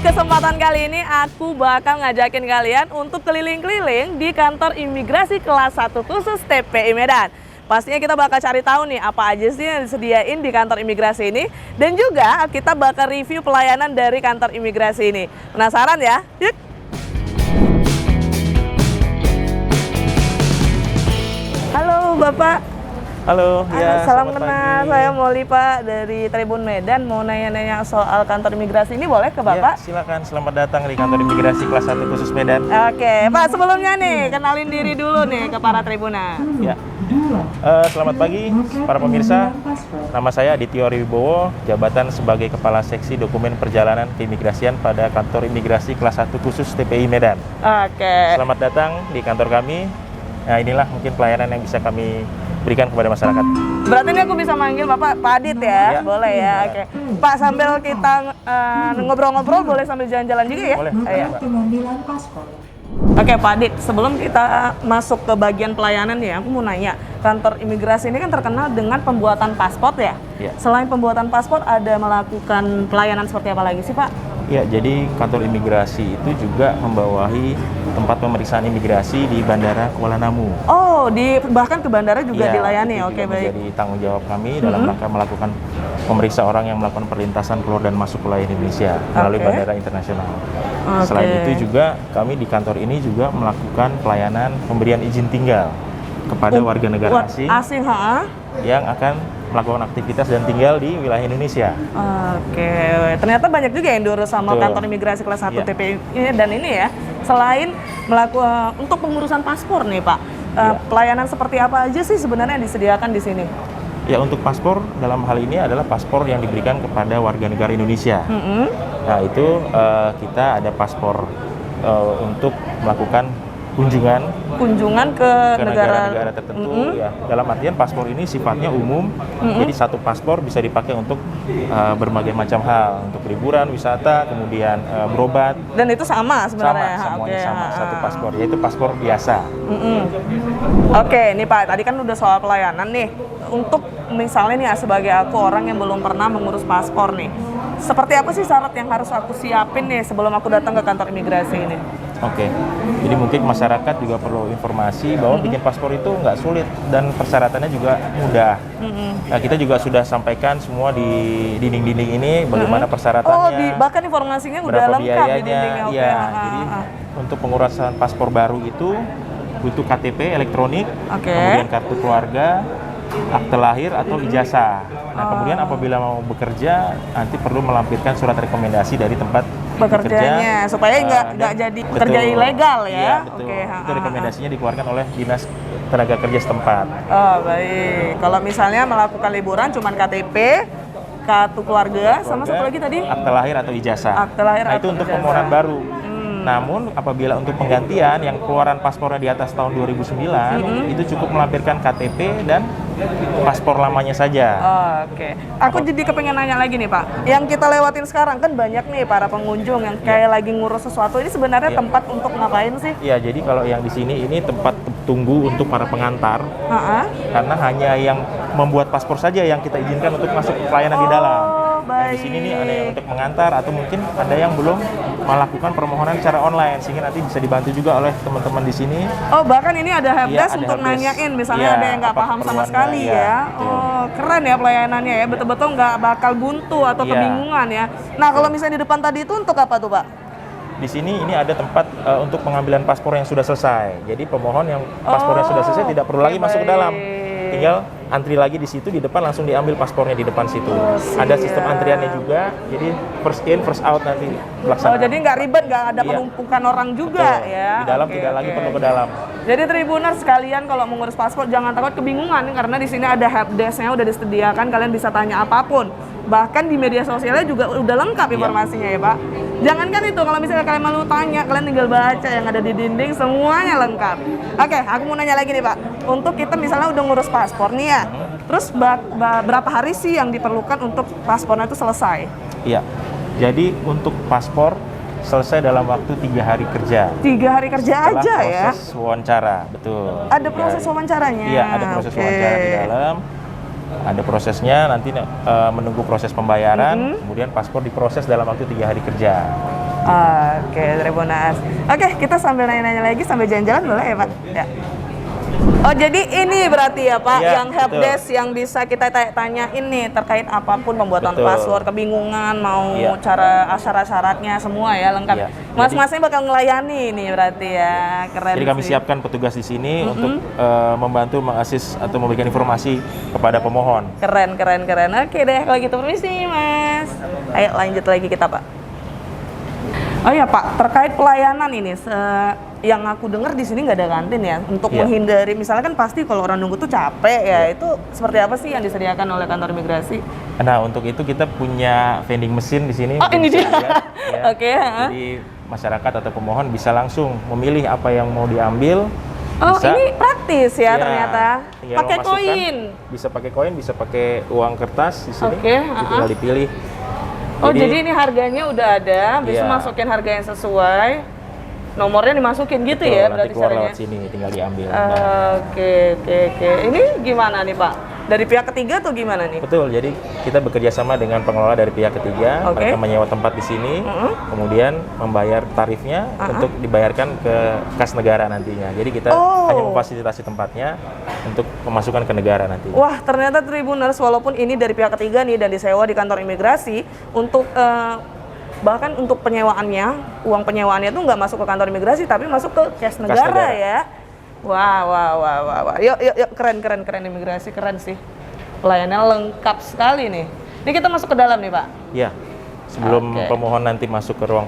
Kesempatan kali ini aku bakal ngajakin kalian untuk keliling-keliling di kantor imigrasi kelas 1 khusus TPI Medan. Pastinya kita bakal cari tahu nih apa aja sih yang disediain di kantor imigrasi ini. Dan juga kita bakal review pelayanan dari kantor imigrasi ini. Penasaran ya? Yuk! Halo Bapak. Halo, ya, salam kenal. pagi. Saya Molly Pak dari Tribun Medan. Mau nanya-nanya soal kantor imigrasi ini boleh ke Bapak? Ya, silakan. Selamat datang di kantor imigrasi kelas 1 khusus Medan. Oke, Pak, sebelumnya nih kenalin diri dulu nih ke para tribuna. Ya. Selamat pagi para pemirsa. Nama saya Adityo Wibowo, jabatan sebagai Kepala Seksi Dokumen Perjalanan Keimigrasian pada kantor imigrasi kelas 1 khusus TPI Medan. Oke. Selamat datang di kantor kami. Nah, inilah mungkin pelayanan yang bisa kami berikan kepada masyarakat. Berarti ini aku bisa manggil Bapak Pak Adit ya? Ya. Boleh ya? Oke. Pak, sambil kita ngobrol-ngobrol boleh sambil jalan-jalan juga ya? Boleh. Ayo. Oke Pak Adit, sebelum kita masuk ke bagian pelayanan nih, aku mau nanya, kantor imigrasi ini kan terkenal dengan pembuatan paspor ya? Ya. Selain pembuatan paspor, ada melakukan pelayanan seperti apa lagi sih Pak? Ya, jadi kantor imigrasi itu juga membawahi tempat pemeriksaan imigrasi di Bandara Kuala Namu. Oh, bahkan ke bandara juga Ya, dilayani. itu Oke, juga baik. menjadi tanggung jawab kami dalam rangka melakukan memeriksa orang yang melakukan perlintasan keluar dan masuk wilayah Indonesia melalui Oke. bandara internasional. Oke. Selain itu juga kami di kantor ini juga melakukan pelayanan pemberian izin tinggal kepada warga negara asing ha? yang akan melakukan aktivitas dan tinggal di wilayah Indonesia. Oke, ternyata banyak juga yang diurus sama Betul. kantor imigrasi kelas 1 Iya. TPI dan ini ya. Selain melakukan untuk pengurusan paspor nih Pak, Iya. pelayanan seperti apa aja sih sebenarnya yang disediakan di sini? Ya, untuk paspor dalam hal ini adalah paspor yang diberikan kepada warga negara Indonesia. Mm-mm. Nah, itu kita ada paspor untuk melakukan kunjungan ke ke negara-negara tertentu. Ya, dalam artian paspor ini sifatnya umum, jadi satu paspor bisa dipakai untuk berbagai macam hal, untuk liburan, wisata, kemudian berobat. Dan itu sama sebenarnya. Semuanya Oke, sama, satu paspor, yaitu paspor biasa. Oke, nih Pak, tadi kan udah soal pelayanan nih. Untuk misalnya nih sebagai aku orang yang belum pernah mengurus paspor nih, seperti apa sih syarat yang harus aku siapin nih sebelum aku datang ke kantor imigrasi ini? Oke, jadi mungkin masyarakat juga perlu informasi bahwa bikin paspor itu nggak sulit dan persyaratannya juga mudah. Nah, kita juga sudah sampaikan semua di dinding-dinding ini bagaimana persyaratannya. Bahkan informasinya udah berapa lengkap di biayanya. dindingnya. Oke. Ya, jadi untuk pengurusan paspor baru itu butuh KTP elektronik, Oke. kemudian kartu keluarga, akte lahir atau ijazah. Nah, kemudian apabila mau bekerja nanti perlu melampirkan surat rekomendasi dari tempat Bekerjanya supaya nggak jadi kerja ilegal ya. Iya, betul. Oke. Itu rekomendasinya dikeluarkan oleh Dinas Tenaga Kerja setempat. Oh, baik. Kalau misalnya melakukan liburan cuman KTP, kartu keluarga, sama satu lagi tadi? Akte lahir atau ijazah. Akte lahir nah, atau itu untuk ijazah. permohonan baru. Namun apabila untuk penggantian yang keluaran paspornya di atas tahun 2009, itu cukup melampirkan KTP dan paspor lamanya saja. Oke. Aku jadi kepengen nanya lagi nih Pak. Yang kita lewatin sekarang kan banyak nih para pengunjung yang kayak lagi ngurus sesuatu. Ini sebenarnya tempat untuk ngapain sih? Ya, jadi kalau yang di sini ini tempat tunggu untuk para pengantar. Karena hanya yang membuat paspor saja yang kita izinkan untuk masuk pelayanan di dalam. Nah, di sini nih ada yang untuk mengantar atau mungkin ada yang belum melakukan permohonan secara online sehingga nanti bisa dibantu juga oleh teman-teman di sini. Oh, bahkan ini ada helpdesk Iya, ada untuk helpdesk. nanyain misalnya Iya, ada yang nggak apa paham sama keperluannya, sekali iya, ya. betul. Oh, keren ya pelayanannya ya. Betul-betul nggak bakal buntu atau Iya. kebingungan ya. Nah, kalau misalnya di depan tadi itu untuk apa tuh Pak? Di sini ini ada tempat untuk pengambilan paspor yang sudah selesai. Jadi pemohon yang paspornya sudah selesai tidak perlu lagi masuk ke dalam. Tinggal antri lagi di situ, di depan langsung diambil paspornya di depan situ. Ada sistem antriannya juga, jadi first in first out nanti pelaksanaan. Oh, jadi nggak ribet, nggak ada Iya. penumpukan orang juga. Betul. Ya. Di dalam Oke, tidak lagi oke. perlu ke dalam. Jadi Tribuners sekalian kalau mengurus paspor jangan takut kebingungan karena di sini ada helpdesk-nya udah disediakan, kalian bisa tanya apapun. Bahkan di media sosialnya juga udah lengkap informasinya ya Pak. Jangankan itu, kalau misalnya kalian malu tanya, kalian tinggal baca yang ada di dinding, semuanya lengkap. Oke, aku mau nanya lagi nih Pak. Untuk kita misalnya udah ngurus paspor nih ya, terus berapa hari sih yang diperlukan untuk paspornya itu selesai? Iya, jadi untuk paspor selesai dalam waktu 3 hari kerja. 3 hari kerja Setelah aja ya? proses wawancara, betul. Ada proses wawancaranya? Iya, ada proses Oke. wawancara di dalam. Ada prosesnya, nanti menunggu proses pembayaran, kemudian paspor diproses dalam waktu 3 hari kerja. Oke, Tribuners. Oke, kita sambil nanya-nanya lagi, sambil jalan-jalan boleh ya Pak? Ya. Oh, jadi ini berarti ya Pak, Ya, yang helpdesk yang bisa kita tanya ini terkait apapun pembuatan Betul. password, kebingungan, mau Ya. cara syarat-syaratnya semua ya lengkap. Ya. Mas-masnya bakal ngelayani nih berarti ya, keren. Jadi kami sih. siapkan petugas di sini untuk membantu mengasis atau memberikan informasi kepada pemohon. Keren. Oke deh, kalau gitu permisi Mas. Ayo lanjut lagi kita Pak. Oh ya Pak, terkait pelayanan ini, yang aku dengar di sini nggak ada kantin ya, untuk Iya. menghindari, misalnya kan pasti kalau orang nunggu tuh capek ya, itu seperti apa sih yang disediakan oleh kantor imigrasi? Nah, untuk itu kita punya vending mesin di sini. Oh, ini dia. Ya. Oke, ha? Jadi masyarakat atau pemohon bisa langsung memilih apa yang mau diambil. Oh, Bisa. ini praktis ya, ternyata. Tinggal Pakai memasukkan. koin. Bisa pakai koin, bisa pakai uang kertas di sini. Oke, Jadi tinggal dipilih. Oh, jadi ini harganya udah ada, bisa Iya. masukin harga yang sesuai, nomornya dimasukin gitu Betul, ya, nanti berarti keluar caranya. lewat sini, tinggal diambil. Oke. Ini gimana nih Pak? Dari pihak ketiga atau gimana nih? Betul, jadi kita bekerja sama dengan pengelola dari pihak ketiga, Oke. mereka menyewa tempat di sini, kemudian membayar tarifnya untuk dibayarkan ke kas negara nantinya. Jadi kita hanya memfasilitasi tempatnya untuk memasukkan ke negara nanti. Wah, ternyata Tribuners, walaupun ini dari pihak ketiga nih dan disewa di kantor imigrasi, untuk bahkan untuk penyewaannya, uang penyewaannya itu nggak masuk ke kantor imigrasi, tapi masuk ke kas negara, negara. ya. Wah. Yuk, keren imigrasi, keren sih. Pelayanannya lengkap sekali nih. Ini kita masuk ke dalam nih, Pak. Ya, sebelum Oke. pemohon nanti masuk ke ruang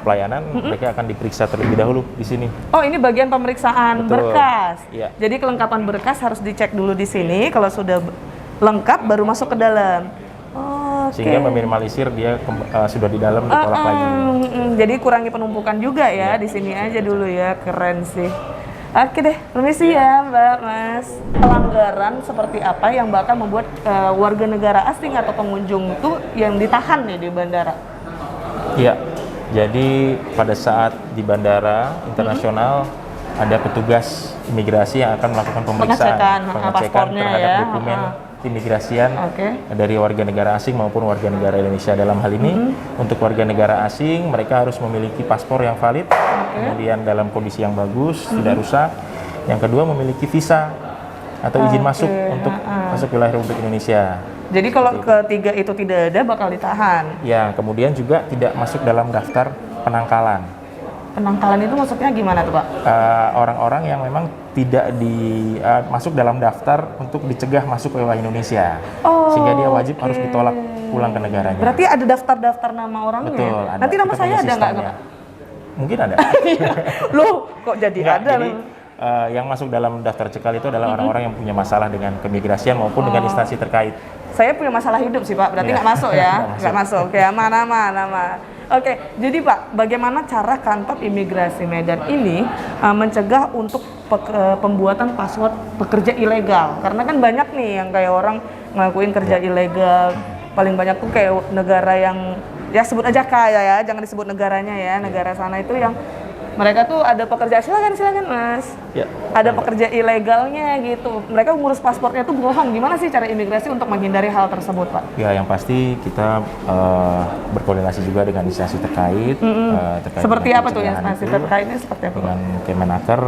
pelayanan, mereka akan diperiksa terlebih dahulu di sini. Oh, ini bagian pemeriksaan Betul. berkas. Iya. Jadi kelengkapan berkas harus dicek dulu di sini. Kalau sudah lengkap, baru masuk ke dalam. Oke. Sehingga meminimalisir dia sudah di dalam ditolak lagi. Jadi kurangi penumpukan juga ya, di sini aja dulu ya, keren sih. Oke deh, permisi ya Mbak, Mas. Pelanggaran seperti apa yang bakal membuat warga negara asing atau pengunjung itu yang ditahan nih di bandara? Iya, jadi pada saat di bandara internasional ada petugas imigrasi yang akan melakukan Pengecekan, pengecekan paspornya terhadap ya. dokumen imigrasian Oke. dari warga negara asing maupun warga negara Indonesia. Dalam hal ini, untuk warga negara asing mereka harus memiliki paspor yang valid, kemudian dalam kondisi yang bagus, tidak rusak. Yang kedua, memiliki visa atau izin masuk untuk masuk wilayah Republik Indonesia. Jadi kalau ketiga itu tidak ada, bakal ditahan. Ya, kemudian juga tidak masuk dalam daftar penangkalan. Penangkalan itu maksudnya gimana tuh Pak? Orang-orang yang memang tidak masuk dalam daftar untuk dicegah masuk ke wilayah Indonesia, sehingga dia wajib harus ditolak pulang ke negaranya. Berarti ada daftar-daftar nama orangnya? Betul, ada. Nanti nama Kita saya punya ada nggak? sistemnya. Mungkin ada. Loh, kok jadi Enggak, ada? jadi yang masuk dalam daftar cekal itu adalah orang-orang yang punya masalah dengan keimigrasian maupun dengan instansi terkait. Saya punya masalah hidup sih Pak, berarti Iya. nggak masuk ya? Nggak Nggak masuk, ya mana. Oke, jadi Pak, bagaimana cara kantor imigrasi Medan ini mencegah untuk pembuatan password pekerja ilegal? Karena kan banyak nih yang kayak orang ngelakuin kerja ilegal, paling banyak tuh kayak negara yang, ya sebut aja kaya ya, jangan disebut negaranya ya, negara sana itu yang mereka tuh ada pekerja, silakan Mas. Ya. Ada pekerja ilegalnya gitu. Mereka ngurus paspornya tuh bohong. Gimana sih cara imigrasi untuk menghindari hal tersebut, Pak? Ya, yang pasti kita berkoordinasi juga dengan instansi terkait. Terkait Seperti dengan apa tuh pencegahan instansi itu, terkaitnya seperti apa? Pak? dengan Kemenaker,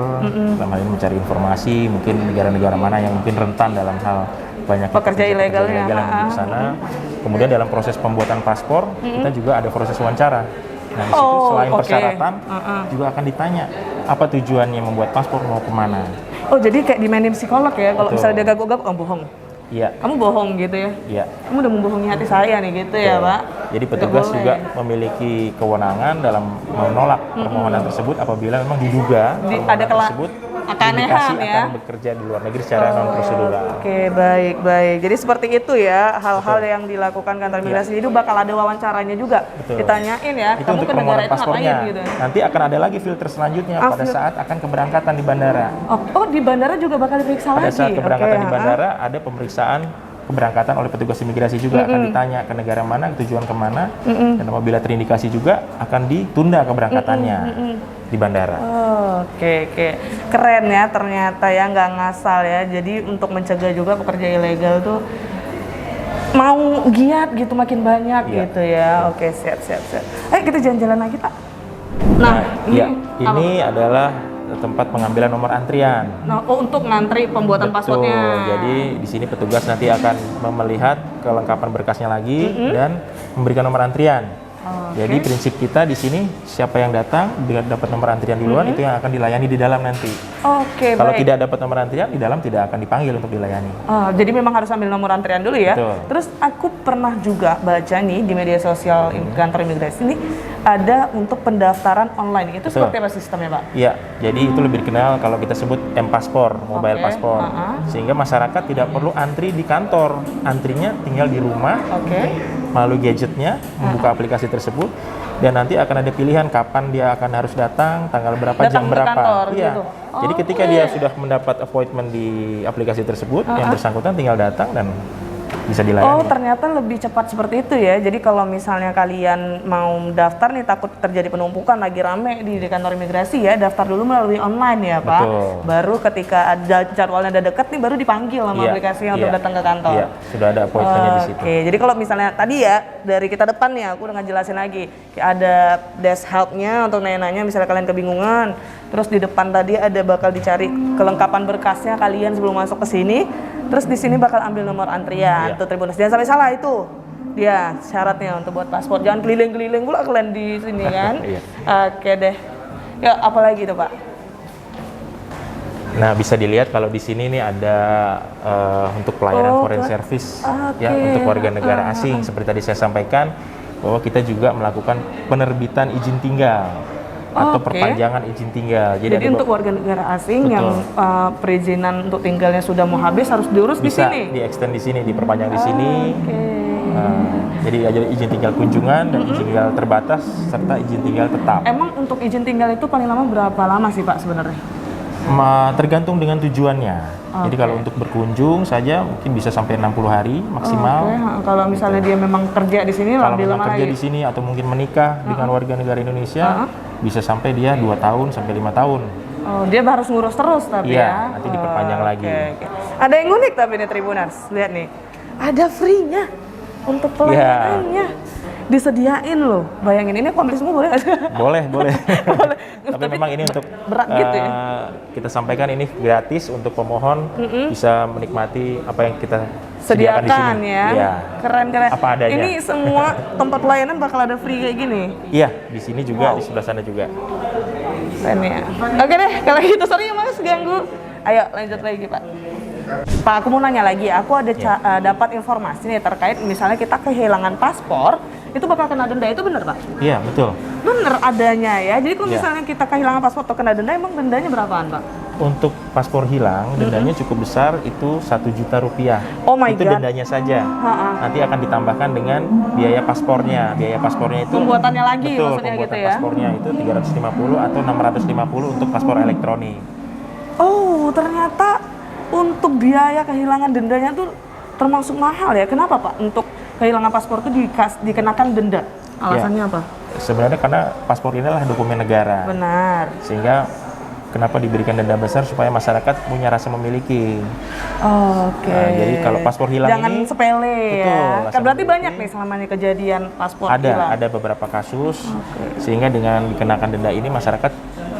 dalam hal ini mencari informasi, mungkin negara-negara mana yang mungkin rentan dalam hal banyak Pekerja ilegalnya. ilegal yang ada di sana. Kemudian dalam proses pembuatan paspor, kita juga ada proses wawancara. Nah, di situ selain oke. persyaratan, juga akan ditanya apa tujuannya membuat paspor, mau kemana. Oh, jadi kayak dimainin psikolog ya? Kalau Betul. misalnya dia gagap-gagap, oh bohong. Iya, Kamu bohong gitu ya? iya. Kamu udah membohongi hati saya nih gitu ya, Betul. Pak? Jadi Nggak petugas boleh. juga memiliki kewenangan dalam menolak permohonan tersebut apabila memang diduga permohonan ada tersebut keanehan indikasi ya? akan bekerja di luar negeri secara non prosedural. Oke, baik. Jadi seperti itu ya hal-hal yang dilakukan kantor imigrasi. Itu bakal ada wawancaranya juga. Betul. Ditanyain ya, Itu kamu untuk ke negara permohonan itu ngapain paspornya. gitu. Nanti akan ada lagi filter selanjutnya pada saat akan keberangkatan di bandara. Oh, di bandara juga bakal diperiksa Pada lagi. saat keberangkatan Oke, di bandara ada pemeriksaan keberangkatan oleh petugas imigrasi juga, akan ditanya ke negara mana, tujuan kemana, dan apabila terindikasi juga akan ditunda keberangkatannya di bandara. Oke. Keren ya ternyata ya, nggak ngasal ya. Jadi untuk mencegah juga pekerja ilegal tuh mau giat gitu makin banyak gitu ya. Oke, siap. Ayo kita jalan-jalan lagi, Pak. Nah, ini adalah tempat pengambilan nomor antrian. Nah, untuk ngantri pembuatan paspornya. Jadi di sini petugas nanti akan melihat kelengkapan berkasnya lagi dan memberikan nomor antrian. Jadi prinsip kita di sini siapa yang datang dengan dapat nomor antrian duluan itu yang akan dilayani di dalam nanti. Kalau tidak dapat nomor antrian di dalam tidak akan dipanggil untuk dilayani. Jadi memang harus ambil nomor antrian dulu ya. Betul. Terus aku pernah juga baca nih di media sosial kantor imigrasi ini ada untuk pendaftaran online. Itu seperti apa sistemnya, Pak? Iya, jadi itu lebih dikenal kalau kita sebut M-Paspor, mobile paspor. Sehingga masyarakat tidak perlu antri di kantor. Antrinya tinggal di rumah. Melalui gadgetnya, membuka aplikasi tersebut, dan nanti akan ada pilihan kapan dia akan harus datang, tanggal berapa, jam berapa. Kantor, iya. Gitu. Jadi ketika dia sudah mendapat appointment di aplikasi tersebut, yang bersangkutan tinggal datang dan bisa dilayani. Ternyata lebih cepat seperti itu ya. Jadi kalau misalnya kalian mau daftar nih takut terjadi penumpukan lagi rame di kantor imigrasi ya, daftar dulu melalui online ya, Pak. Betul. Baru ketika ada jadwalnya ada dekat nih baru dipanggil sama aplikasinya untuk datang ke kantor. Iya, sudah ada appointmentnya di situ. Jadi kalau misalnya tadi ya dari kita depan nih aku udah ngejelasin lagi. Ada desk help-nya untuk nanya-nanya misalnya kalian kebingungan. Terus di depan tadi ada bakal dicari kelengkapan berkasnya kalian sebelum masuk ke sini. Terus di sini bakal ambil nomor antrian tuh Tribuners. Jangan sampai salah itu. Dia syaratnya untuk buat paspor. Jangan keliling-keliling pula kalian di sini kan. Oke deh. Ya apalagi tuh, Pak? Nah, bisa dilihat kalau di sini nih ada untuk pelayanan foreign service ya untuk warga negara asing seperti tadi saya sampaikan bahwa kita juga melakukan penerbitan izin tinggal. Atau perpanjangan izin tinggal. Jadi untuk warga negara asing yang perizinan untuk tinggalnya sudah mau habis harus diurus di sini. Bisa di-extend di sini, diperpanjang di sini. Jadi ada izin tinggal kunjungan dan izin tinggal terbatas serta izin tinggal tetap. Emang untuk izin tinggal itu paling lama berapa lama sih, Pak, sebenarnya? Tergantung dengan tujuannya. Jadi kalau untuk berkunjung saja mungkin bisa sampai 60 hari maksimal. Kalau misalnya dia memang kerja di sini kalau memang kerja di sini atau mungkin menikah dengan warga negara Indonesia bisa sampai dia 2 tahun sampai 5 tahun. Dia harus ngurus terus tapi ya. Nanti diperpanjang lagi. Ada yang unik tapi nih Tribuners, lihat nih. Ada free-nya untuk pelayanannya. Disediain loh. Bayangin ini aku ambil semua boleh nggak? Boleh. Tapi memang ini untuk berat gitu ya. Kita sampaikan ini gratis untuk pemohon bisa menikmati apa yang kita sediakan di sini. Ya. Keren. Apa adanya. Ini semua tempat pelayanan bakal ada free kayak gini. Iya, di sini juga, di sebelah sana juga. Keren ya. Oke deh, kalau gitu sorry ya Mas ganggu. Ayo lanjut lagi, Pak. Pak, aku mau nanya lagi. Aku ada dapat informasi nih terkait misalnya kita kehilangan paspor, itu bakal kena denda, itu benar, Pak? Iya, betul. Bener adanya ya. Jadi kalau misalnya kita kehilangan paspor atau kena denda, emang dendanya berapaan, Pak? Untuk paspor hilang, dendanya cukup besar, itu 1 juta rupiah. Oh my itu God. Dendanya saja. Nanti akan ditambahkan dengan biaya paspornya. Biaya paspornya itu pembuatannya lagi, betul, maksudnya pembuatan gitu ya. Paspornya itu 350 atau 650 untuk paspor elektronik. Oh, ternyata untuk biaya kehilangan dendanya tuh termasuk mahal ya. Kenapa, Pak? Untuk kehilangan paspor itu dikenakan denda. Alasannya apa? Sebenarnya karena paspor ini adalah dokumen negara. Benar. Sehingga kenapa diberikan denda besar supaya masyarakat punya rasa memiliki. Jadi kalau paspor hilang jangan ini sepele ya. Kan berarti banyak nih selama ini kejadian paspor hilang. Ada beberapa kasus. Sehingga dengan dikenakan denda ini masyarakat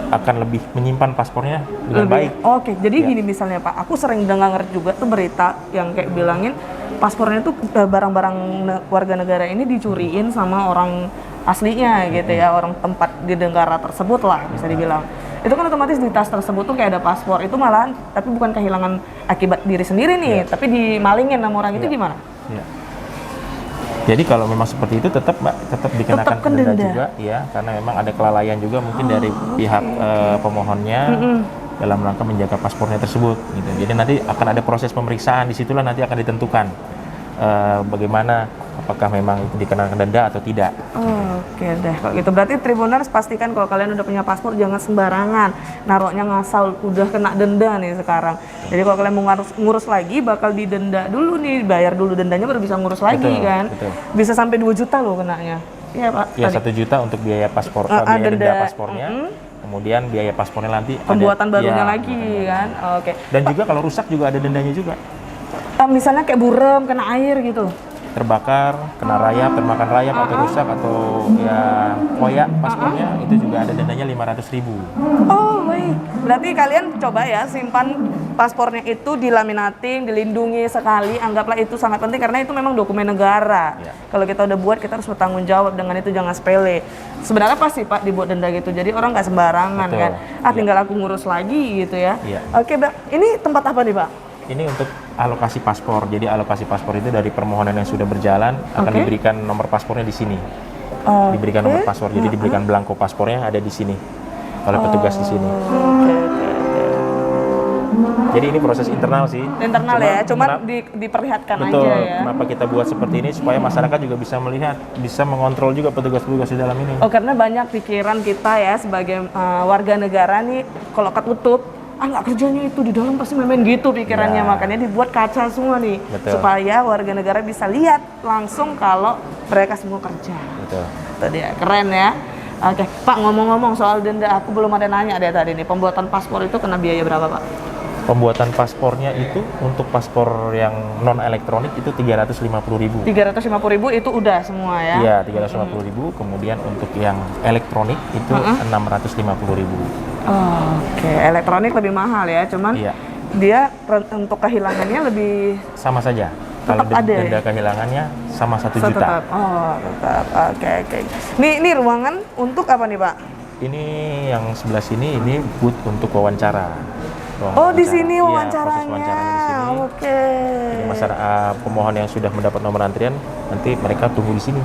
akan lebih menyimpan paspornya dengan baik. Jadi gini misalnya Pak, aku sering dengar juga tuh berita yang kayak bilangin paspornya tuh barang-barang warga negara ini dicuriin sama orang aslinya gitu ya, orang tempat di negara tersebut lah bisa dibilang. Itu kan otomatis di tas tersebut tuh kayak ada paspor, itu malahan tapi bukan kehilangan akibat diri sendiri nih, tapi dimalingin sama orang itu gimana? Jadi kalau memang seperti itu tetap dikenakan denda juga ya, karena memang ada kelalaian juga mungkin dari pihak pemohonnya dalam rangka menjaga paspornya tersebut gitu. Jadi nanti akan ada proses pemeriksaan, disitulah nanti akan ditentukan bagaimana apakah memang itu dikenakan denda atau tidak. Oke deh, kalau gitu berarti Tribuners pastikan kalau kalian udah punya paspor jangan sembarangan naruhnya ngasal, udah kena denda nih sekarang. Jadi kalau kalian mau ngurus lagi bakal didenda dulu nih, bayar dulu dendanya baru bisa ngurus lagi kan. Bisa sampai 2 juta loh kenanya. Iya Pak. Iya 1 juta untuk biaya paspor, biaya denda paspornya. Kemudian biaya paspornya nanti pembuatan barunya lagi kan. Dan juga kalau rusak juga ada dendanya juga. Misalnya kayak buram kena air gitu. terbakar, kena rayap, termakan rayap atau rusak atau ya koyak paspornya, itu juga ada dendanya 500.000. Oh baik, berarti kalian coba ya simpan paspornya itu dilaminating, dilindungi sekali. Anggaplah itu sangat penting karena itu memang dokumen negara. Ya. Kalau kita udah buat, kita harus bertanggung jawab dengan itu, jangan sepele. Sebenarnya pasti Pak dibuat denda gitu, jadi orang nggak sembarangan. Betul. Kan. Tinggal aku ngurus lagi gitu ya. Iya. Oke Mbak, ini tempat apa nih Pak? Ini untuk alokasi paspor. Jadi alokasi paspor itu dari permohonan yang sudah berjalan akan diberikan nomor paspornya di sini. Diberikan nomor paspor. Jadi diberikan belangko paspornya ada di sini oleh petugas di sini. Jadi ini proses internal sih. Internal ya, cuman diperlihatkan betul, aja ya. Kenapa kita buat seperti ini supaya masyarakat juga bisa melihat, bisa mengontrol juga petugas-petugas di dalam ini. Oh, karena banyak pikiran kita ya sebagai warga negara nih, kalau ketutup, nggak kerjanya itu di dalam pasti main gitu pikirannya. Ya. Makanya dibuat kaca semua nih, Betul. supaya warga negara bisa lihat langsung kalau mereka semua kerja. Betul. Itu dia, keren ya. Oke, Pak, ngomong-ngomong soal denda, aku belum ada nanya deh tadi nih, pembuatan paspor itu kena biaya berapa Pak? Pembuatan paspornya itu untuk paspor yang non elektronik itu 350.000. 350.000 itu udah semua ya? Iya, 350.000. Kemudian untuk yang elektronik itu 650.000. Oke, elektronik lebih mahal ya, cuman dia untuk kehilangannya lebih sama saja. Tetap Kalau ada denda kehilangannya sama 1 juta. Tetap. Oh, tetap. Oke. Ini ruangan untuk apa nih, Pak? Ini yang sebelah sini ini booth untuk wawancara. Di sini Iya, wawancaranya. proses wawancaranya di sini. Oke. Jadi masyarakat pemohon yang sudah mendapat nomor antrian nanti mereka tunggu di sini.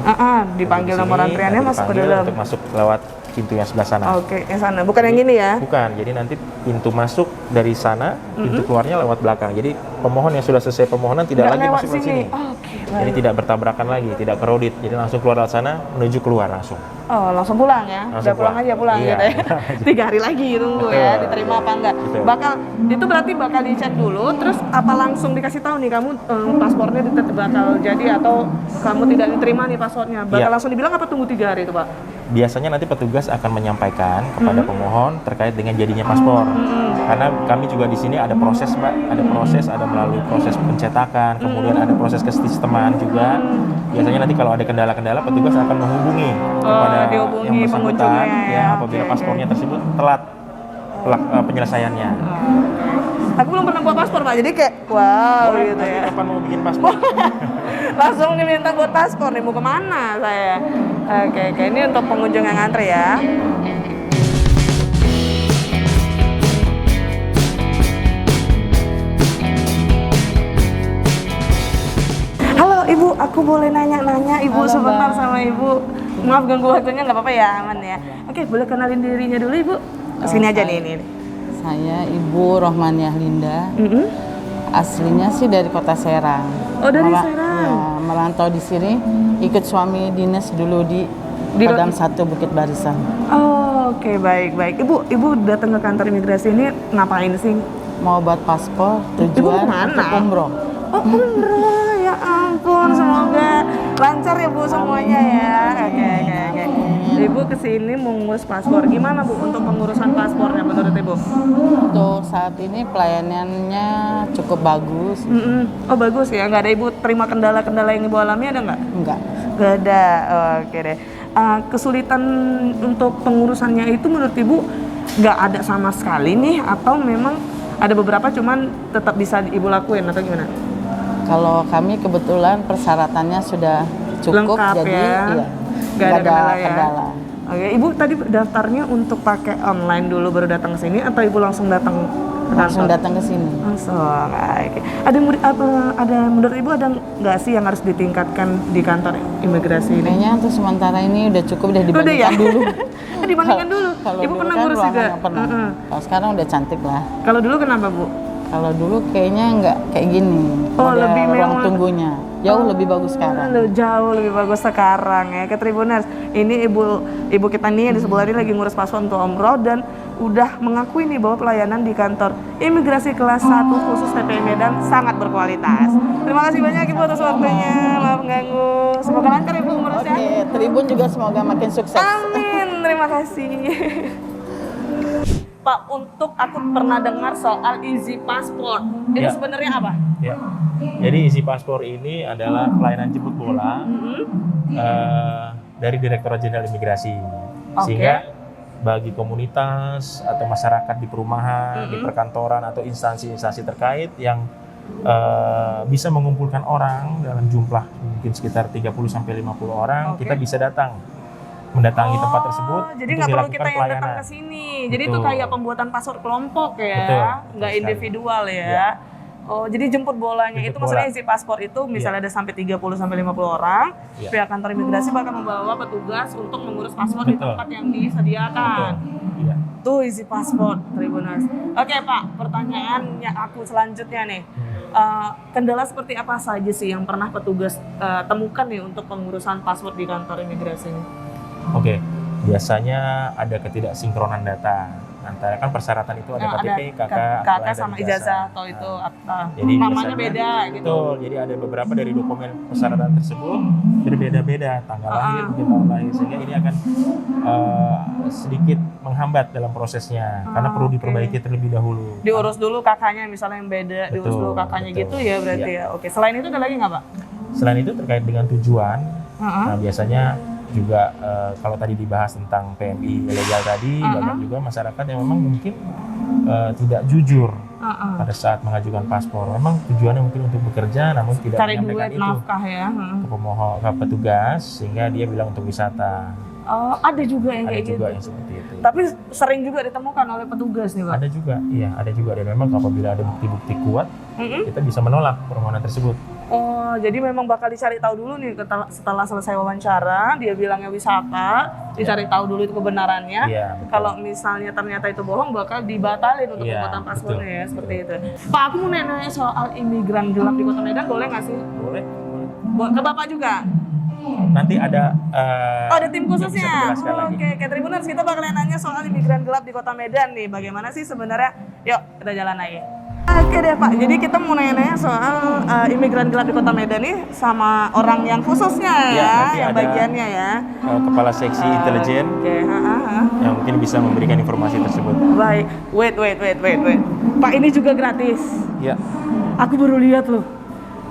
Dipanggil Tunggu di nomor sini, antriannya nanti masuk ke dipanggil dalam. untuk masuk lewat pintu yang sebelah sana. Oke, yang sana. Bukan yang ini ya? Bukan. Jadi nanti pintu masuk dari sana, pintu keluarnya lewat belakang. Jadi pemohon yang sudah selesai pemohonan tidak lagi lewat masuk ke sini. Oke. Jadi tidak bertabrakan lagi, tidak crowded. Jadi langsung keluar dari sana menuju keluar langsung. Oh, langsung pulang ya? Langsung Udah pulang pulang. aja pulang Iya. gitu ya? 3 hari lagi tunggu ya, diterima apa enggak? Betul. Itu berarti bakal dicek dulu, terus apa langsung dikasih tahu nih kamu paspornya bakal jadi atau kamu tidak diterima nih paspornya? Bakal langsung dibilang apa tunggu 3 hari itu Pak? Biasanya nanti petugas akan menyampaikan kepada pemohon terkait dengan jadinya paspor. Karena kami juga di sini ada proses, Mbak. Ada melalui proses pencetakan, kemudian ada proses kesisteman juga. Biasanya nanti kalau ada kendala-kendala, petugas akan menghubungi kepada yang bersangkutan apabila paspornya tersebut telat penyelesaiannya. Aku belum pernah buat paspor Pak, jadi kayak wow gitu ya. Kapan mau bikin paspor? Langsung diminta buat paspor nih, mau kemana saya? Oke, ini untuk pengunjung yang ngantri ya. Halo Ibu, aku boleh nanya-nanya Ibu sebentar sama Ibu. Maaf ganggu waktunya, nggak apa-apa ya, aman ya. Oke, boleh kenalin dirinya dulu Ibu? Sini aja nih ini. Saya Ibu Rohmaniah Linda. Aslinya sih dari Kota Serang. Oh, dari Serang. Ya, merantau di sini, ikut suami dinas dulu di Padang 1 Bukit Barisan. Oh, oke, baik. Ibu datang ke kantor imigrasi ini ngapain sih? Mau buat paspor, Ibu tujuan kemana? untuk umroh. Oh, umroh. Ya ampun, semoga lancar ya Bu semuanya ya. Oke. Ibu kesini mau ngurus paspor. Gimana Bu untuk pengurusan paspornya menurut Ibu? Untuk saat ini pelayanannya cukup bagus. Oh bagus ya, nggak ada Ibu terima kendala-kendala yang Ibu alami ada nggak? Enggak. Nggak ada, oke deh. Kesulitan untuk pengurusannya itu menurut Ibu nggak ada sama sekali nih atau memang ada beberapa cuman tetap bisa Ibu lakuin atau gimana? Kalau kami kebetulan persyaratannya sudah cukup, Lengkap jadi ya. iya, Nggak ada kendala ya? kendala. Oke, Ibu tadi daftarnya untuk pakai online dulu baru datang ke sini atau Ibu langsung datang ke Langsung kantor? datang ke sini. Langsung. Oke. Ada menurut Ibu ada nggak sih yang harus ditingkatkan di kantor imigrasi ini? Kayaknya untuk sementara ini udah cukup deh Udah dibandingkan ya? dulu. Dibandingkan dulu. Kalau Ibu dulu pernah kan ngurus ruangan juga? nggak pernah. Kalau sekarang udah cantik lah. Kalau dulu kenapa Bu? Kalau dulu kayaknya nggak kayak gini. Oh, Ada lebih ruang mewah. tunggunya. Jauh lebih bagus sekarang. Jauh lebih bagus sekarang ya. Ke Tribuners, ini ibu kita nih yang di sebelah ini lagi ngurus paspor untuk umroh dan udah mengakui nih bahwa pelayanan di kantor imigrasi kelas 1 khusus TPI Medan sangat berkualitas. Terima kasih banyak Ibu atas waktunya. Maaf ganggu. Semoga lancar Ibu ngurusnya. Oke, Tribun juga semoga makin sukses. Amin. Terima kasih. Pak, untuk aku pernah dengar soal Easy Passport. Itu Ya. sebenarnya apa? Ya. Jadi Easy Passport ini adalah pelayanan jemput bola dari Direktorat Jenderal Imigrasi. Sehingga bagi komunitas atau masyarakat di perumahan, di perkantoran atau instansi-instansi terkait yang bisa mengumpulkan orang dalam jumlah mungkin sekitar 30-50 orang, kita bisa mendatangi tempat tersebut Jadi untuk nggak perlu dilakukan kita yang datang pelayanan. ke sini. Jadi itu Betul. kayak pembuatan password kelompok ya, Betul, nggak sekali. individual ya. Ya. Oh, jadi jemput bolanya Jemput itu maksudnya bola. Easy Passport itu misalnya ada sampai 30-50 orang, Ya. pihak kantor imigrasi bakal membawa petugas untuk mengurus paspor di Betul. tempat yang disediakan. Betul. Iya. Tuh Easy Passport, Tribuners. Oke Pak, pertanyaannya aku selanjutnya nih. Kendala seperti apa saja sih yang pernah petugas temukan nih untuk pengurusan paspor di kantor imigrasi ini? Oke, biasanya ada ketidaksinkronan data antara kan persyaratan itu ada KTP, KK, KK dan sama ijazah atau itu Jadi namanya biasanya- beda gitu. Betul, jadi ada beberapa dari dokumen persyaratan tersebut berbeda-beda tanggal lahir, mungkin tahun lahir, sehingga ini akan sedikit menghambat dalam prosesnya karena perlu diperbaiki terlebih dahulu. Diurus dulu kakaknya misalnya yang beda, diurus Betul, dulu kakaknya betul. gitu ya berarti ya. Oke, selain itu ada lagi nggak Pak? Selain itu terkait dengan tujuan, nah biasanya juga kalau tadi dibahas tentang PMI ilegal tadi, banyak juga masyarakat yang memang mungkin tidak jujur pada saat mengajukan paspor. Memang tujuannya mungkin untuk bekerja, namun tidak Cari menyampaikan duit, itu nafkah ya. ke pemohon, ke petugas, sehingga dia bilang untuk wisata. Oh, ada juga yang Ada kayak juga gitu. yang seperti itu. Tapi sering juga ditemukan oleh petugas nih Pak. Ada juga, iya ada juga. Dan memang apabila ada bukti-bukti kuat, kita bisa menolak permohonan tersebut. Oh, jadi memang bakal dicari tahu dulu nih setelah selesai wawancara, dia bilangnya wisata, dicari tahu dulu itu kebenarannya. Iya, betul. Kalau misalnya ternyata itu bohong, bakal dibatalin untuk Iya, pembuatan paspornya betul, ya, seperti itu. Pak, aku mau nanya soal imigran gelap di Kota Medan, boleh nggak sih? Boleh. Buat ke Bapak juga? Nanti ada Oh, ada tim yang bisa khususnya. menjelaskan lagi. Oke, Tribuners, kita bakalan nanya soal imigran gelap di Kota Medan nih. Bagaimana sih sebenarnya? Yuk, kita jalan aja. Oke deh Pak, jadi kita mau nanya-nanya soal imigran gelap di Kota Medan nih sama orang yang khususnya Ya, ya, nanti yang ada bagiannya ya. kepala seksi intelijen Oke, yang mungkin bisa memberikan informasi tersebut. Baik, wait. Pak, ini juga gratis. Ya, Aku baru lihat loh.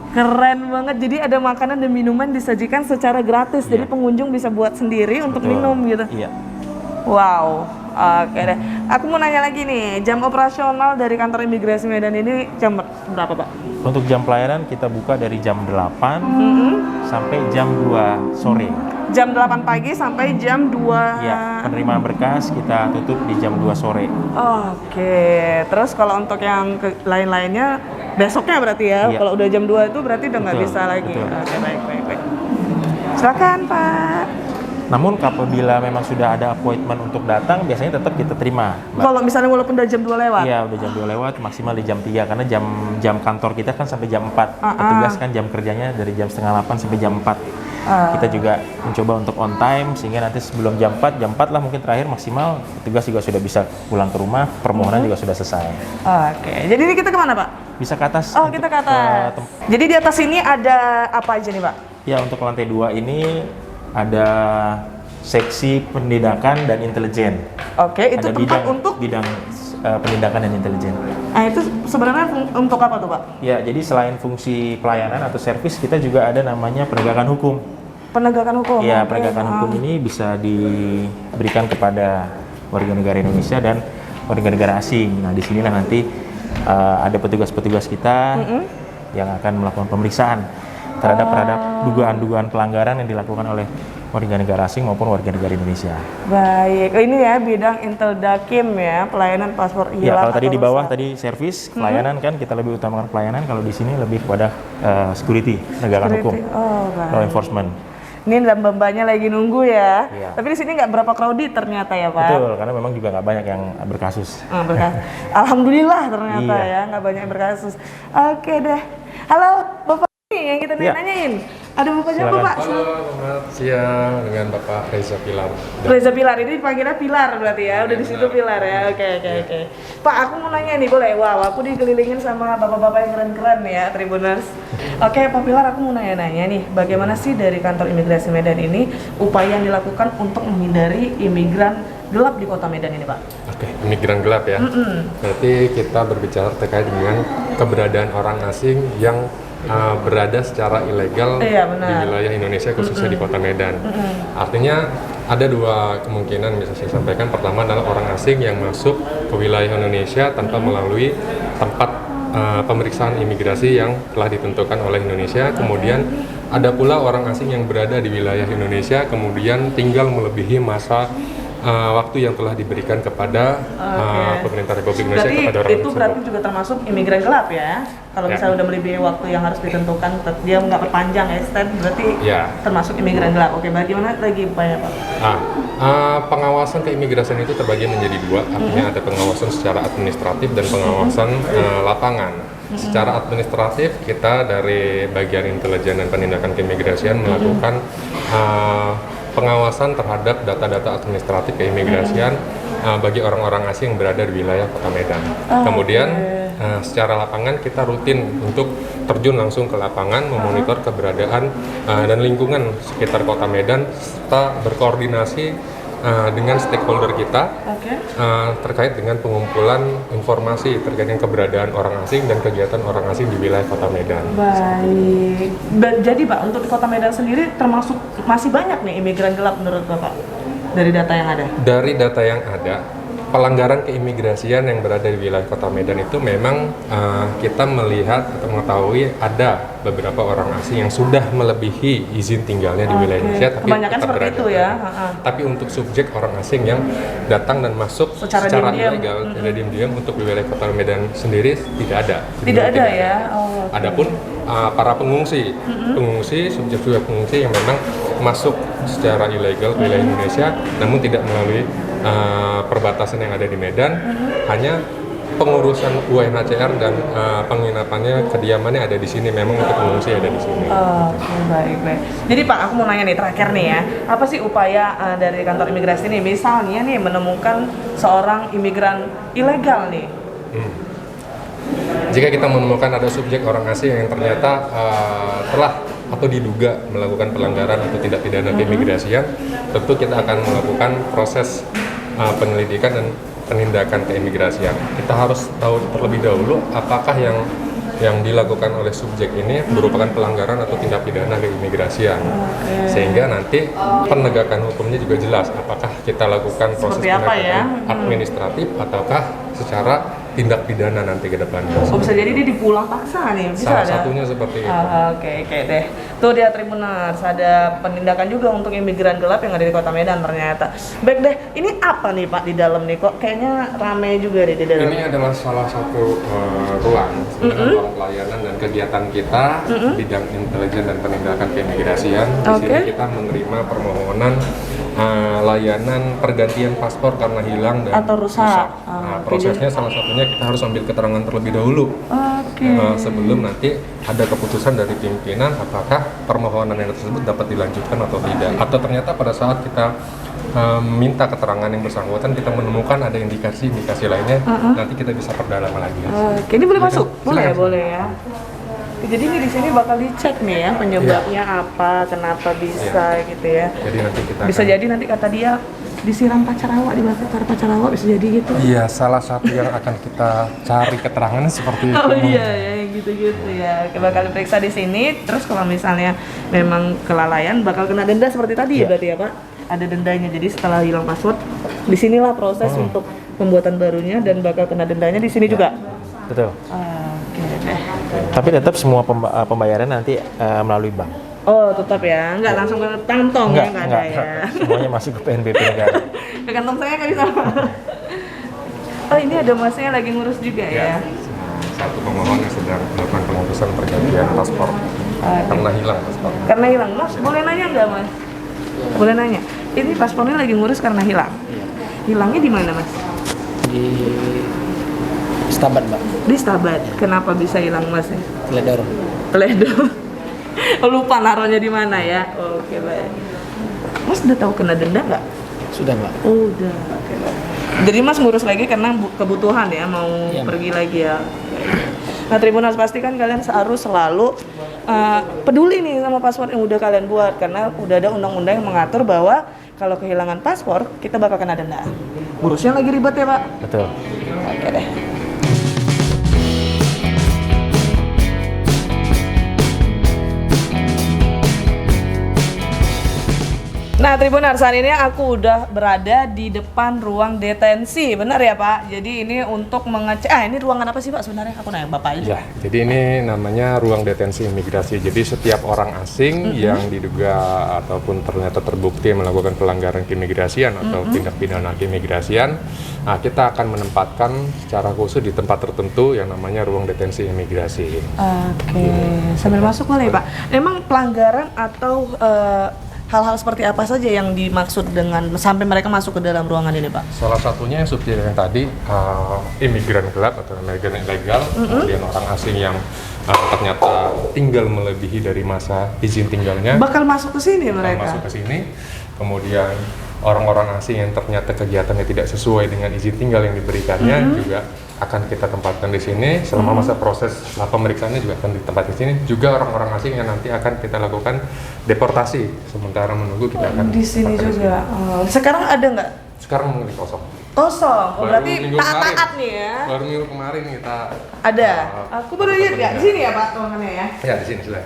Keren banget. Jadi ada makanan dan minuman disajikan secara gratis. Jadi pengunjung bisa buat sendiri untuk betul. minum gitu. Iya. Wow. Oke deh. Aku mau nanya lagi nih, jam operasional dari kantor imigrasi Medan ini jam berapa, Pak? Untuk jam pelayanan kita buka dari jam 8 sampai jam 2 sore. Jam 8 pagi sampai jam 2. Ya, penerimaan berkas kita tutup di jam 2 sore. Oke. Terus kalau untuk yang lain-lainnya besoknya berarti ya. Iya. Kalau udah jam 2 itu berarti udah nggak Betul, bisa lagi. betul. Oke, baik. Silakan, Pak. Namun apabila memang sudah ada appointment untuk datang, biasanya tetap kita terima, Mbak. Kalau misalnya walaupun udah jam 2 lewat. Iya, udah jam 2 lewat, maksimal di jam 3 karena jam kantor kita kan sampai jam 4. Petugas kan jam kerjanya dari jam setengah 8 sampai jam 4. Kita juga mencoba untuk on time sehingga nanti sebelum jam 4 lah mungkin terakhir maksimal petugas juga sudah bisa pulang ke rumah, permohonan juga sudah selesai. Oke. Jadi ini kita kemana, Pak? Bisa ke atas. Oh, untuk kita ke atas. Jadi di atas ini ada apa aja nih, Pak? Ya, untuk lantai 2 ini ada seksi pendidikan dan intelijen. Oke, itu Ada tempat untuk bidang pendidikan dan intelijen. Nah, itu sebenarnya untuk apa tuh, Pak? Ya, jadi selain fungsi pelayanan atau servis, kita juga ada namanya penegakan hukum. Penegakan hukum. Ya, Oke. penegakan hukum ini bisa diberikan kepada warga negara Indonesia dan warga negara asing. Nah, di sinilah nanti ada petugas-petugas kita yang akan melakukan pemeriksaan terhadap dugaan-dugaan pelanggaran yang dilakukan oleh warga negara asing maupun warga negara Indonesia. Baik, ini ya bidang Inteldakim ya, pelayanan paspor hilang. Ya, kalau tadi atau di bawah rusak. tadi servis, pelayanan kan kita lebih utamakan pelayanan, kalau di sini lebih kepada security, penegakan hukum, Oh, law baik. enforcement. Ini dan mbak-mbaknya lagi nunggu ya. Iya. Tapi di sini nggak berapa crowded ternyata ya, Pak. Betul, karena memang juga nggak banyak yang berkasus. Alhamdulillah ternyata Iya. ya, nggak banyak yang berkasus. Oke deh. Halo, Bapak nih yang kita Iya. nanyain. Ada Bapaknya Silakan. Bapak? Halo, selamat siang dengan Bapak Reza Pilar. Reza Pilar, ini panggilnya Pilar berarti ya, udah di situ Pilar ya. Oke. Pak, aku mau nanya nih, boleh? Wow, aku dikelilingin sama bapak-bapak yang keren-keren ya, Tribuners. Oke, Pak Pilar, aku mau nanya-nanya nih, bagaimana sih dari kantor imigrasi Medan ini upaya yang dilakukan untuk menghindari imigran gelap di Kota Medan ini, Pak? Oke, imigran gelap ya. Berarti kita berbicara terkait dengan keberadaan orang asing yang berada secara ilegal Iya, di benar. wilayah Indonesia, khususnya di Kota Medan. Artinya ada dua kemungkinan bisa saya sampaikan. Pertama adalah orang asing yang masuk ke wilayah Indonesia tanpa melalui tempat pemeriksaan imigrasi yang telah ditentukan oleh Indonesia. Kemudian ada pula orang asing yang berada di wilayah Indonesia kemudian tinggal melebihi masa waktu yang telah diberikan kepada pemerintah Republik Indonesia Berarti kepada orang itu tersebut. berarti juga termasuk imigran gelap ya? Kalau Ya. misalnya udah melebihi waktu yang harus ditentukan, dia nggak perpanjang extend, berarti Ya. termasuk imigran gelap. Oke, bagaimana lagi upaya, Pak? Pengawasan keimigrasian itu terbagi menjadi dua, artinya ada pengawasan secara administratif dan pengawasan lapangan. Secara administratif, kita dari bagian intelijen dan penindakan keimigrasian melakukan pengawasan terhadap data-data administratif keimigrasian bagi orang-orang asing yang berada di wilayah Kota Medan. Kemudian secara lapangan kita rutin untuk terjun langsung ke lapangan, memonitor keberadaan dan lingkungan sekitar Kota Medan serta berkoordinasi dengan stakeholder kita terkait dengan pengumpulan informasi terkait dengan keberadaan orang asing dan kegiatan orang asing di wilayah Kota Medan. Baik. Jadi Pak, untuk di Kota Medan sendiri termasuk masih banyak nih imigran gelap menurut Bapak dari data yang ada? Dari data yang ada, pelanggaran keimigrasian yang berada di wilayah Kota Medan itu memang kita melihat atau mengetahui ada beberapa orang asing yang sudah melebihi izin tinggalnya di wilayah Indonesia, tapi Kebanyakan tetap seperti berada. itu ya. Tapi untuk subjek orang asing yang datang dan masuk Secara secara diam-diam. ilegal, secara diam-diam untuk di wilayah Kota Medan sendiri tidak ada. Tidak ada ya? Oh, oke. Adapun para pengungsi, subjek-subjek pengungsi yang memang masuk secara ilegal ke wilayah Indonesia, namun tidak melalui perbatasan yang ada di Medan, hanya pengurusan UNHCR dan penginapannya, kediamannya ada di sini. Memang untuk pengungsi ada di sini. Oke, baik. Jadi Pak, aku mau nanya nih terakhir nih ya, apa sih upaya dari kantor imigrasi nih, misalnya nih menemukan seorang imigran ilegal nih? Jika kita menemukan ada subjek orang asing yang ternyata telah atau diduga melakukan pelanggaran atau tindak pidana keimigrasian, tentu kita akan melakukan proses penyelidikan dan penindakan keimigrasian. Kita harus tahu terlebih dahulu apakah yang dilakukan oleh subjek ini merupakan pelanggaran atau tindak pidana keimigrasian. Sehingga nanti penegakan hukumnya juga jelas apakah kita lakukan proses Seperti apa ya? penegakan administratif ataukah secara tindak pidana nanti ke depannya. Oh, bisa jadi dia dipulang paksa nih, bisa Salah ada? satunya seperti itu. Oke deh. Tuh dia Tribuners, ada penindakan juga untuk imigran gelap yang ada di Kota Medan ternyata. Baik deh, ini apa nih Pak di dalam nih? Kok kayaknya ramai juga deh di dalam. Ini adalah salah satu ruang sebenarnya ruang pelayanan dan kegiatan kita bidang intelijen dan penindakan keimigrasian. Di sini kita menerima permohonan layanan pergantian paspor karena hilang dan Atau rusak. Nah, prosesnya salah satunya kita harus ambil keterangan terlebih dahulu sebelum nanti ada keputusan dari pimpinan apakah permohonan yang tersebut dapat dilanjutkan atau tidak. Atau ternyata pada saat kita minta keterangan yang bersangkutan kita menemukan ada indikasi-indikasi lainnya, nanti kita bisa perdalam lagi. Oke, ini boleh masuk? Silakan. Boleh ya. Jadi ini di sini bakal dicek nih ya penyebabnya apa, kenapa bisa gitu ya. Jadi nanti kita Bisa jadi nanti kata dia disiram pacar awak, dibakar pacar awak, bisa jadi gitu. Iya, salah satu yang akan kita cari keterangannya seperti itu. Oh iya ya, gitu-gitu ya. Bakal diperiksa di sini, terus kalau misalnya memang kelalaian bakal kena denda seperti tadi ya berarti ya Pak? Ada dendanya, jadi setelah hilang password, disinilah proses untuk pembuatan barunya dan bakal kena dendanya di sini juga? Betul. Oke deh. Tapi tetap semua pembayaran nanti melalui bank. Oh tetap ya, nggak langsung ke kantong ya, nggak ada ya. Semuanya masuk ke PNBP negara. Ke kantong saya nggak bisa. Oh ini ada masnya lagi ngurus juga ya? Satu pemohon yang sedang melakukan pengurusan pergantian paspor karena hilang paspor. Karena hilang, Mas boleh nanya nggak Mas? Boleh nanya. Ini paspornya lagi ngurus karena hilang. Hilangnya di mana Mas? Di Stabat, Mbak. Di Stabat. Kenapa bisa hilang Mas? Teledor. Teledor. Lupa naruhnya di mana ya? Oke baik. Mas udah tahu kena denda nggak? Sudah, Mbak. Oh, udah. Oke baik. Jadi Mas ngurus lagi karena kebutuhan ya, mau Iya, pergi lagi ya. Nah Tribuners, pastikan kalian harus selalu peduli nih sama password yang udah kalian buat, karena udah ada undang-undang yang mengatur bahwa kalau kehilangan paspor, kita bakal kena denda. Urusnya lagi ribet ya, Pak? Betul. Oke deh. Nah, Tribuners, saat ini aku udah berada di depan ruang detensi, benar ya Pak? Jadi ini untuk mengecek, ini ruangan apa sih Pak sebenarnya? Aku nanya Bapak aja. Ya, jadi ini namanya ruang detensi imigrasi. Jadi setiap orang asing yang diduga ataupun ternyata terbukti melakukan pelanggaran keimigrasian atau tindak pidana keimigrasian, nah kita akan menempatkan secara khusus di tempat tertentu yang namanya ruang detensi imigrasi. Oke, sambil masuk boleh Pak? Emang pelanggaran atau hal-hal seperti apa saja yang dimaksud dengan sampai mereka masuk ke dalam ruangan ini, Pak? Salah satunya yang subjek yang tadi, imigran gelap atau imigran ilegal, kemudian orang asing yang ternyata tinggal melebihi dari masa izin tinggalnya. Bakal masuk ke sini mereka? Masuk ke sini, kemudian orang-orang asing yang ternyata kegiatannya tidak sesuai dengan izin tinggal yang diberikannya juga akan kita tempatkan di sini. Selama masa proses pemeriksaannya juga akan ditempatkan di sini. Juga orang-orang asing yang nanti akan kita lakukan deportasi. Sementara menunggu kita akan di sini juga. Sekarang ada nggak? Sekarang mungkin kosong. Kosong. Baru Berarti minggu taat-taat kemarin. nih ya? Baru minggu kemarin kita Ada. Aku baru lihat nggak di sini ya Pak ruangannya ya? Ya di sini sudah.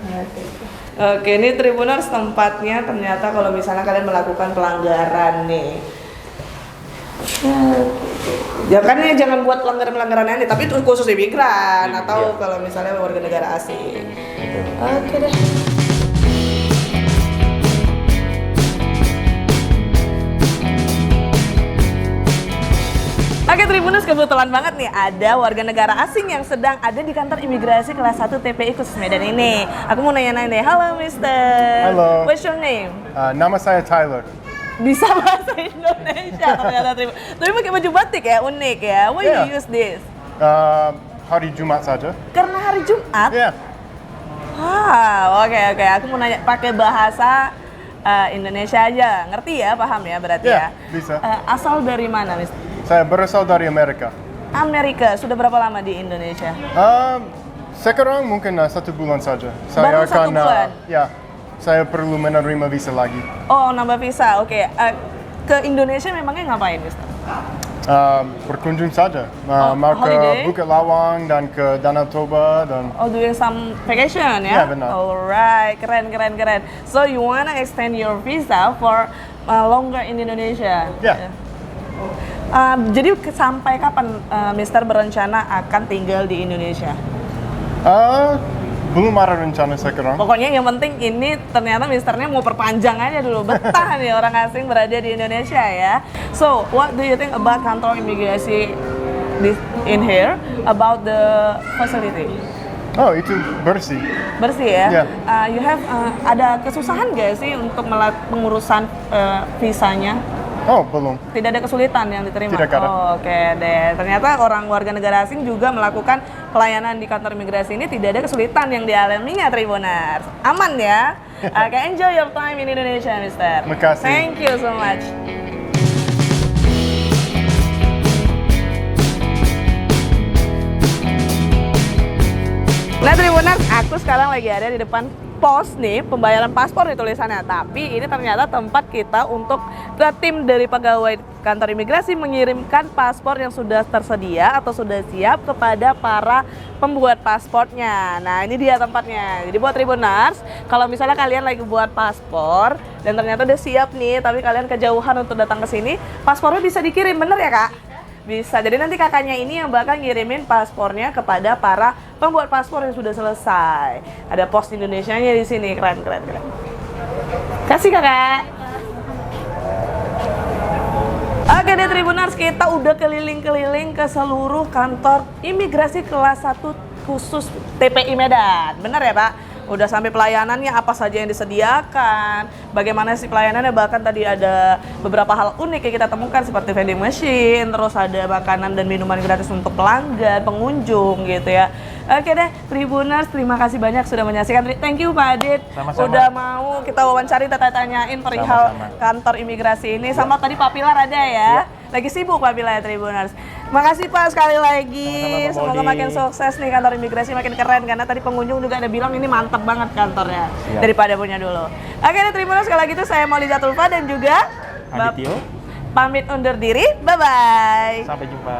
Oke, ini Tribuners tempatnya ternyata kalau misalnya kalian melakukan pelanggaran nih. Ya kan ini jangan buat pelanggaran-pelanggaran ini, tapi itu khusus imigran atau kalau misalnya warga negara asing. Oke deh. Oke Tribuners, kebetulan banget nih ada warga negara asing yang sedang ada di kantor imigrasi kelas 1 TPI khusus Medan ini. Aku mau nanya-nanya nih, halo Mister. Halo. What's your name? Nama saya Tyler. Bisa bahasa Indonesia ternyata Tribuners. Tapi pakai baju batik ya, unik ya. Why Yeah. you use this? Hari Jumat saja. Karena hari Jumat? Ya. Wow, oke. Aku mau nanya pakai bahasa Indonesia aja. Ngerti ya, paham ya berarti Ya, ya? bisa. Asal dari mana, Mister? Saya berasal dari Amerika. Amerika. Sudah berapa lama di Indonesia? Sekarang mungkin 1 bulan saja. Baru 1 bulan? Ya, saya perlu menerima visa lagi. Oh, nambah visa. Oke. Ke Indonesia memangnya ngapain, Mister? Berkunjung saja. Oh, Mau ke holiday? Bukit Lawang dan ke Danau Toba dan Oh, doing some vacation ya? Ya, benar. Alright, keren. So you wanna extend your visa for longer in Indonesia? Ya. Jadi sampai kapan Mister berencana akan tinggal di Indonesia? belum ada rencana sekarang. Pokoknya yang penting ini ternyata Misternya mau perpanjang aja dulu. Betah nih orang asing berada di Indonesia ya. So, what do you think about kantor imigrasi in here? About the facility? Oh, itu bersih. Bersih ya? Yeah. You have ada kesusahan gak sih untuk pengurusan visanya? Oh, belum. Tidak ada kesulitan yang diterima? Tidak ada. Oh, oke deh. Ternyata orang warga negara asing juga melakukan pelayanan di kantor imigrasi ini tidak ada kesulitan yang dialaminya, Tribuners. Aman ya? Oke, enjoy your time in Indonesia, Mister. Makasih. Thank you so much. Nah Tribuners, aku sekarang lagi ada di depan pos nih, pembayaran paspor di tulisannya. Tapi ini ternyata tempat kita untuk tim dari pegawai kantor imigrasi mengirimkan paspor yang sudah tersedia atau sudah siap kepada para pembuat paspornya. Nah ini dia tempatnya. Jadi buat Tribuners, kalau misalnya kalian lagi buat paspor dan ternyata udah siap nih, tapi kalian kejauhan untuk datang ke sini, paspornya bisa dikirim, bener ya Kak? Bisa, jadi nanti kakaknya ini yang bakal ngirimin paspornya kepada para pembuat paspor yang sudah selesai. Ada pos Indonesianya di sini, keren. Kasih kakak. Oke deh Tribuners, kita udah keliling-keliling ke seluruh kantor imigrasi kelas 1 khusus TPI Medan. Bener ya Pak? Udah sampai pelayanannya apa saja yang disediakan, bagaimana sih pelayanannya, bahkan tadi ada beberapa hal unik yang kita temukan seperti vending machine, terus ada makanan dan minuman gratis untuk pelanggan, pengunjung gitu ya. Oke deh Tribuners, terima kasih banyak sudah menyaksikan. Thank you Pak Adit. Sama-sama. Udah mau kita wawancari, tanyain perihal Sama-sama. kantor imigrasi ini. Sama tadi Pak Pilar ada ya? Lagi sibuk Pak Pilar ya Tribuners. Makasih Pak sekali lagi. Sama-sama, Pak Semoga Modi. makin sukses nih kantor imigrasi, makin keren karena tadi pengunjung juga ada bilang ini mantap banget kantornya Siap. daripada punya dulu. Oke deh Tribuners, kalau gitu saya Molly Zatulfa dan juga Adityo. Pamit undur diri. Bye bye. Sampai jumpa.